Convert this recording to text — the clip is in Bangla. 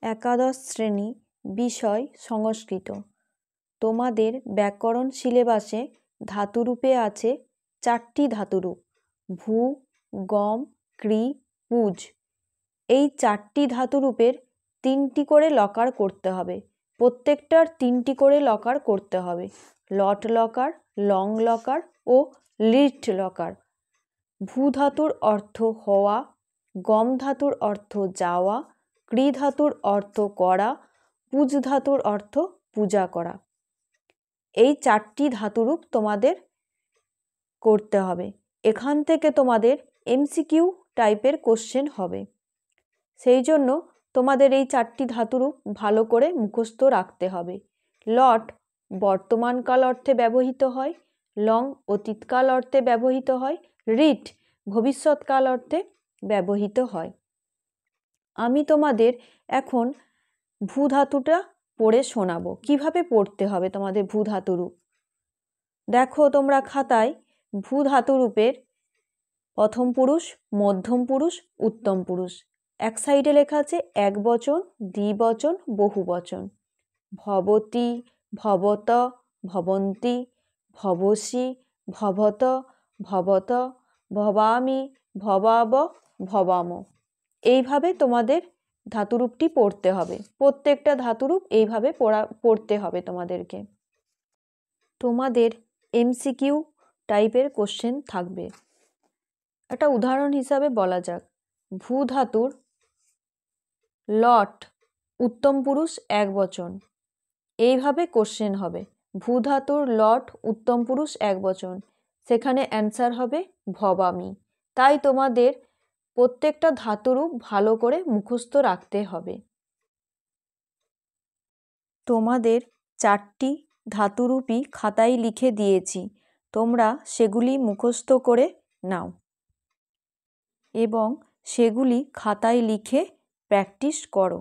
একাদশ শ্রেণী, বিষয় সংস্কৃত। তোমাদের ব্যাকরণ সিলেবাসে ধাতুরূপে আছে 4টি ধাতুরূপ: ভূ, গম, ক্রি, পুজ। এই 4টি ধাতুরূপের 3টি করে লকার করতে হবে। প্রত্যেকটার 3টি করে লকার করতে হবে: লট লকার, লং লকার ও লিট লকার। ভূ ধাতুর অর্থ হওয়া, গম ধাতুর অর্থ যাওয়া, ক্রি ধাতুর অর্থ করা, পুজ ধাতুর অর্থ পূজা করা। এই 4টি ধাতুরূপ তোমাদের করতে হবে। এখান থেকে তোমাদের এমসিকিউ টাইপের কোশ্চেন হবে। সেই জন্য তোমাদের এই 4টি ধাতুরূপ ভালো করে মুখস্থ রাখতে হবে। লট বর্তমানকাল অর্থে ব্যবহৃত হয়, লং অতীতকাল অর্থে ব্যবহৃত হয়, রিট ভবিষ্যৎকাল অর্থে ব্যবহৃত হয়। আমি তোমাদের এখন ভূ ধাতুটা পড়ে শোনাবো। কিভাবে পড়তে হবে তোমাদের ভূ ধাতুরূপ। দেখো তোমরা খাতায় ভূ ধাতুরূপের প্রথম পুরুষ, মধ্যম পুরুষ, উত্তম পুরুষ। এক সাইডে লেখা আছে একবচন, দ্বিবচন, বহুবচন। ভবতি, ভবত, ভবন্তি, ভবসি, ভবত, ভবত, ভবামি, ভবাব, ভবাম। এইভাবে তোমাদের ধাতুরূপটি পড়তে হবে। প্রত্যেকটা ধাতুরূপ এইভাবে পড়তে হবে তোমাদেরকে। তোমাদের এমসিকিউ টাইপের কোশ্চেন থাকবে। একটা উদাহরণ হিসাবে বলা যাক, ভূ ধাতুর লট উত্তম পুরুষ একবচন। এইভাবে কোশ্চেন হবে, ভূ ধাতুর লট উত্তম পুরুষ একবচন, সেখানে অ্যান্সার হবে ভবামি। তাই তোমাদের প্রত্যেকটা ধাতুরূপ ভালো করে মুখস্থ রাখতে হবে। তোমাদের 4টি ধাতুরূপই খাতায় লিখে দিয়েছি, তোমরা সেগুলি মুখস্থ করে নাও এবং সেগুলি খাতায় লিখে প্র্যাকটিস করো।